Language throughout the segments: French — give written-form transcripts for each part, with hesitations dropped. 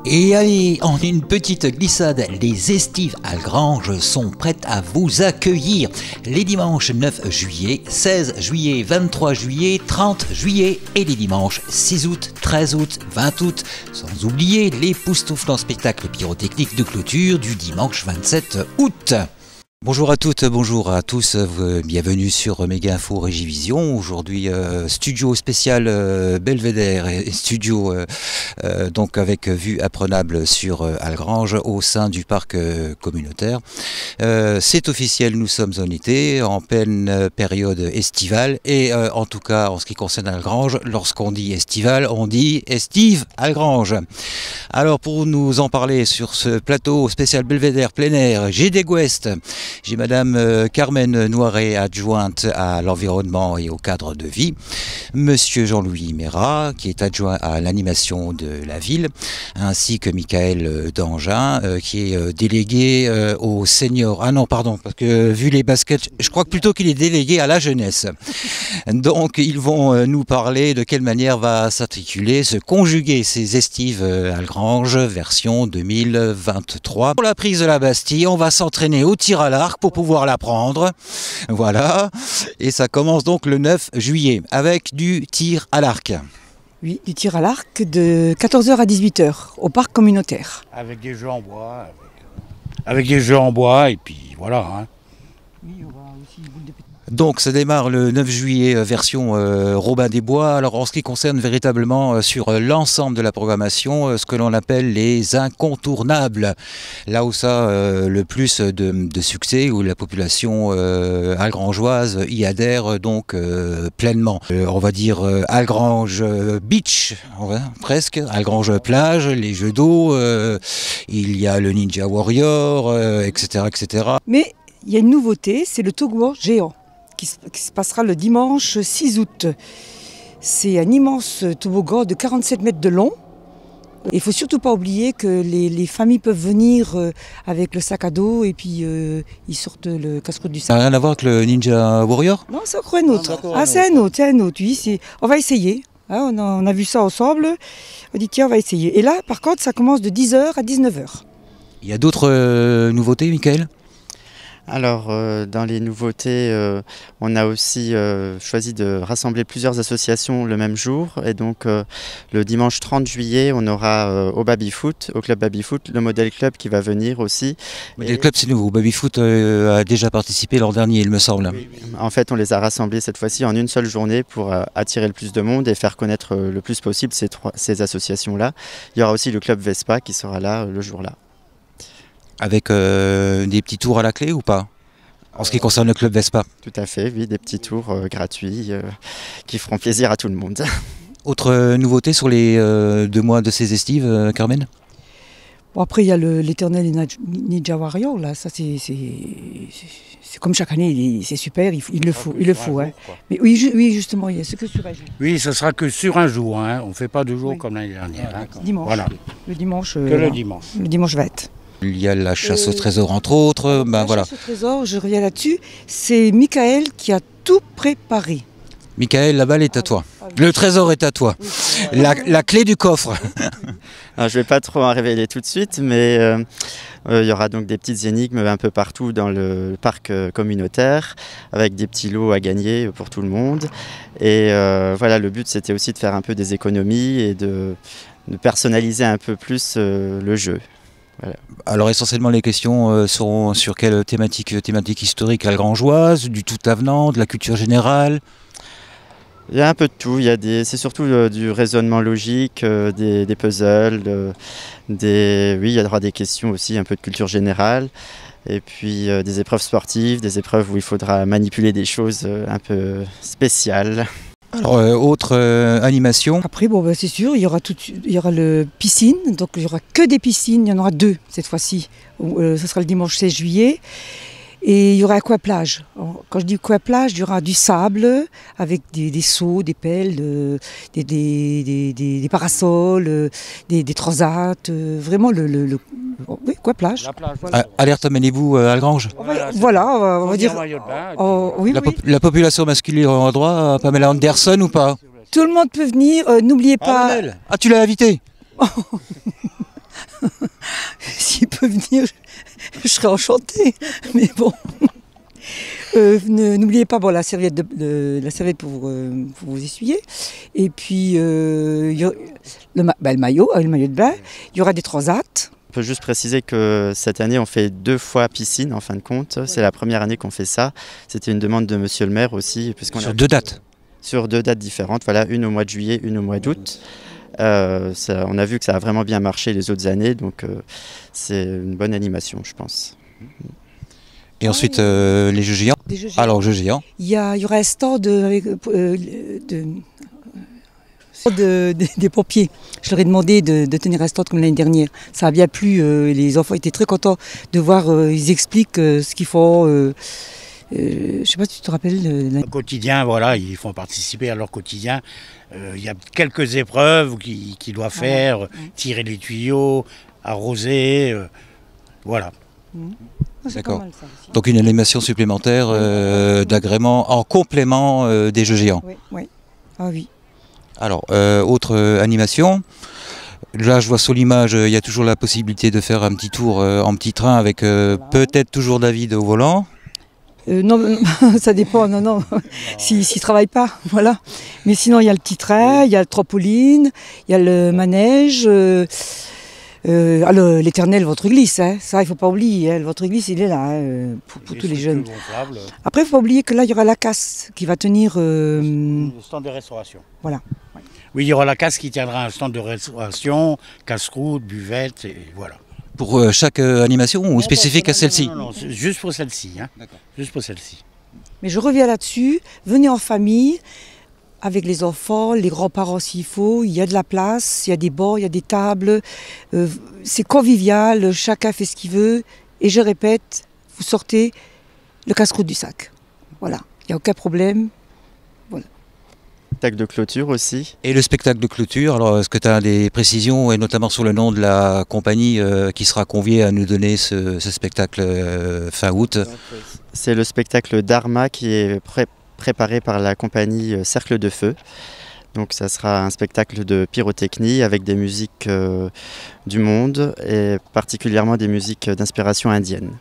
Et allez, en une petite glissade, les estives Algrange sont prêtes à vous accueillir les dimanches 9 juillet, 16 juillet, 23 juillet, 30 juillet et les dimanches 6 août, 13 août, 20 août, sans oublier les époustouflants spectacles pyrotechniques de clôture du dimanche 27 août. Bonjour à toutes, bonjour à tous, bienvenue sur Méga Info Régivision. Aujourd'hui studio spécial Belvédère et studio donc avec vue apprenable sur Algrange au sein du parc communautaire. C'est officiel, nous sommes en été, en pleine période estivale et en tout cas en ce qui concerne Algrange, lorsqu'on dit estival, on dit estive Algrange. Alors pour nous en parler sur ce plateau spécial Belvédère plein air, j'ai des Ouest. J'ai Madame Carmen Noiret, adjointe à l'environnement et au cadre de vie, Monsieur Jean-Louis Mérat, qui est adjoint à l'animation de la ville, ainsi que Michael Dangin, qui est délégué aux seniors. Ah non, pardon, parce que vu les baskets, je crois que plutôt qu'il est délégué à la jeunesse. Donc ils vont nous parler de quelle manière va s'articuler, se conjuguer ces estives Algrange version 2023. Pour la prise de la Bastille, on va s'entraîner au tir à l'arc pour pouvoir la prendre, voilà, et ça commence donc le 9 juillet avec du tir à l'arc. Oui, du tir à l'arc de 14h à 18h au parc communautaire. Avec des jeux en bois, avec des jeux en bois et puis voilà. Hein. Oui, on va aussi boule de... Donc ça démarre le 9 juillet version Robin des Bois. Alors en ce qui concerne véritablement sur l'ensemble de la programmation, ce que l'on appelle les incontournables. Là où ça a le plus de succès, où la population algrangeoise y adhère donc pleinement. On va dire Algrange Beach, presque, Algrange Plage, les jeux d'eau, il y a le Ninja Warrior, etc., etc. Mais il y a une nouveauté, c'est le toboggan géant. Qui se passera le dimanche 6 août. C'est un immense toboggan de 47 mètres de long. Il ne faut surtout pas oublier que les familles peuvent venir avec le sac à dos et puis ils sortent le casse-croûte du sac. Ça n'a rien à voir avec le Ninja Warrior? Non, c'est encore un autre. C'est un autre, oui. On va essayer. Hein, on a vu ça ensemble. On dit tiens, on va essayer. Et là, par contre, ça commence de 10h à 19h. Il y a d'autres nouveautés, Michael? Alors, dans les nouveautés, on a aussi choisi de rassembler plusieurs associations le même jour. Et donc, le dimanche 30 juillet, on aura au Baby-Foot, au club Baby-Foot, le Model Club qui va venir aussi. Le Model Club, c'est nouveau. Baby-Foot a déjà participé l'an dernier, il me semble. Oui. En fait, on les a rassemblés cette fois-ci en une seule journée pour attirer le plus de monde et faire connaître le plus possible ces associations-là. Il y aura aussi le club Vespa qui sera là le jour-là. Avec des petits tours à la clé ou pas? En ce qui concerne le club Vespa. Tout à fait, oui, des petits tours gratuits qui feront plaisir à tout le monde. Autre nouveauté sur les 2 mois de ces estives, Carmen? Bon, après, il y a l'éternel Ninja Warrior, là, ça c'est comme chaque année, c'est super, il le faut. Hein. Mais oui, justement, c'est que sur un jour. Oui, ce sera que sur un jour, hein. On ne fait pas 2 jours comme l'année dernière. Hein. Dimanche, voilà. Le dimanche. Le dimanche. Le dimanche va être. Il y a la chasse au trésor entre autres. La chasse au trésor, je reviens là-dessus, c'est Michael qui a tout préparé. Michael, la balle est à toi. Ah oui. Le trésor est à toi. Oui, la clé du coffre. Alors, je ne vais pas trop en révéler tout de suite, mais il y aura donc des petites énigmes un peu partout dans le parc communautaire, avec des petits lots à gagner pour tout le monde. Et voilà, le but c'était aussi de faire un peu des économies et de personnaliser un peu plus le jeu. Voilà. Alors essentiellement les questions seront sur quelle thématique historique algrangeoise, du tout avenant, de la culture générale? Il y a un peu de tout, c'est surtout du raisonnement logique, des puzzles, oui, il y aura des questions aussi, un peu de culture générale, et puis des épreuves sportives, des épreuves où il faudra manipuler des choses un peu spéciales. Alors, autre animation? Après, bon, c'est sûr, il y aura le piscine, donc il n'y aura que des piscines, il y en aura 2 cette fois-ci. Ce sera le dimanche 16 juillet. Et il y aura aquaplage. Quand je dis aquaplage, il y aura du sable avec des seaux, des pelles, des parasols, des transats, vraiment oui, aquaplage. Voilà. Alerte à Ménébou à Algrange. Voilà, on va dire. Oui. La population masculine aura droit à Pamela Anderson ou pas? Tout le monde peut venir, n'oubliez pas. Ah, tu l'as invité? peut venir, je serais enchantée. Mais bon. N'oubliez pas bon, la serviette, la serviette pour vous essuyer. Et puis le maillot de bain. Il y aura des transats. On peut juste préciser que cette année, on fait 2 fois piscine en fin de compte. Ouais. C'est la première année qu'on fait ça. C'était une demande de monsieur le maire aussi. Sur 2 dates. Sur 2 dates différentes, voilà, une au mois de juillet, une au mois d'août. On a vu que ça a vraiment bien marché les autres années, donc c'est une bonne animation, je pense. Et ensuite, les jeux géants. Alors, jeux géants. Il y aura un stand des pompiers. Je leur ai demandé de tenir un stand comme l'année dernière. Ça a bien plu, les enfants étaient très contents de voir, ils expliquent ce qu'ils font. Je ne sais pas si tu te rappelles. Au quotidien, voilà, ils font participer à leur quotidien. Il y a quelques épreuves qu'ils doivent faire, tirer les tuyaux, arroser, voilà. D'accord. Donc une animation supplémentaire d'agrément en complément des jeux géants. Oui, oui. Ah oui. Alors, autre animation. Là, je vois sur l'image, il y a toujours la possibilité de faire un petit tour en petit train avec peut-être toujours David au volant. Non, ça dépend, non. S'il ne travaille pas, voilà. Mais sinon, il y a le petit train, il y a le trampoline, il y a le manège, l'éternel votre glisse, hein. Ça, il ne faut pas oublier. Hein. Votre glisse, il est là hein, pour tous les jeunes. Après, il ne faut pas oublier que là, il y aura la casse qui va tenir... Le stand de restauration. Voilà. Oui, il y aura la casse qui tiendra un stand de restauration, casse-croûte, buvette, et voilà. Pour chaque animation ou spécifique à celle-ci? Non, juste pour celle-ci. Hein. Juste pour celle-ci. Mais je reviens là-dessus. Venez en famille, avec les enfants, les grands-parents s'il faut. Il y a de la place, il y a des bancs, il y a des tables. C'est convivial, chacun fait ce qu'il veut. Et je répète, vous sortez le casse-croûte du sac. Voilà, il n'y a aucun problème. Voilà. Spectacle de clôture aussi. Et le spectacle de clôture, alors est-ce que tu as des précisions, et notamment sur le nom de la compagnie qui sera conviée à nous donner ce spectacle fin août? C'est le spectacle Dharma qui est préparé par la compagnie Cercle de Feu. Donc ça sera un spectacle de pyrotechnie avec des musiques du monde et particulièrement des musiques d'inspiration indienne.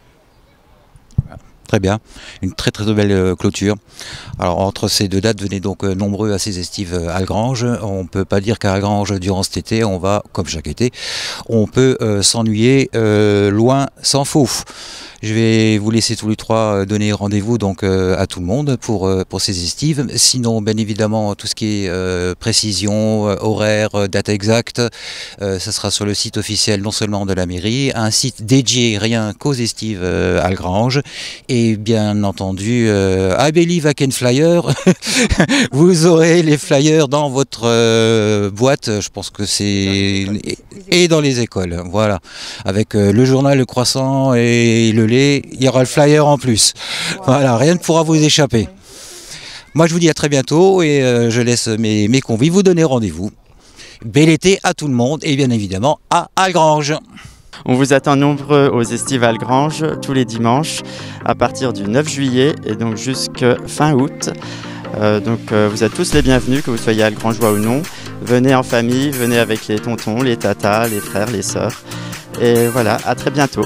Très bien, une très très belle clôture. Alors entre ces 2 dates, venez donc nombreux à ces estives à Algrange. On ne peut pas dire qu'à Algrange, durant cet été, on va, comme chaque été, on peut s'ennuyer loin s'en faut. Je vais vous laisser tous les 3 donner rendez-vous donc à tout le monde pour ces estives. Sinon, bien évidemment, tout ce qui est précision, horaire, date exacte, ça sera sur le site officiel non seulement de la mairie, un site dédié rien qu'aux estives Algrange. Et bien entendu, I Believe I Can Flyer, vous aurez les flyers dans votre boîte, je pense que c'est... Et dans les écoles, voilà. Avec le journal, le croissant et le lait, il y aura le flyer en plus. Voilà, rien ne pourra vous échapper. Moi, je vous dis à très bientôt et je laisse mes convives vous donner rendez-vous. Bel été à tout le monde et bien évidemment à Algrange. On vous attend nombreux aux estives Algrange tous les dimanches à partir du 9 juillet et donc jusqu'à fin août. Vous êtes tous les bienvenus, que vous soyez algrangeois ou non. Venez en famille, venez avec les tontons, les tatas, les frères, les sœurs. Et voilà, à très bientôt.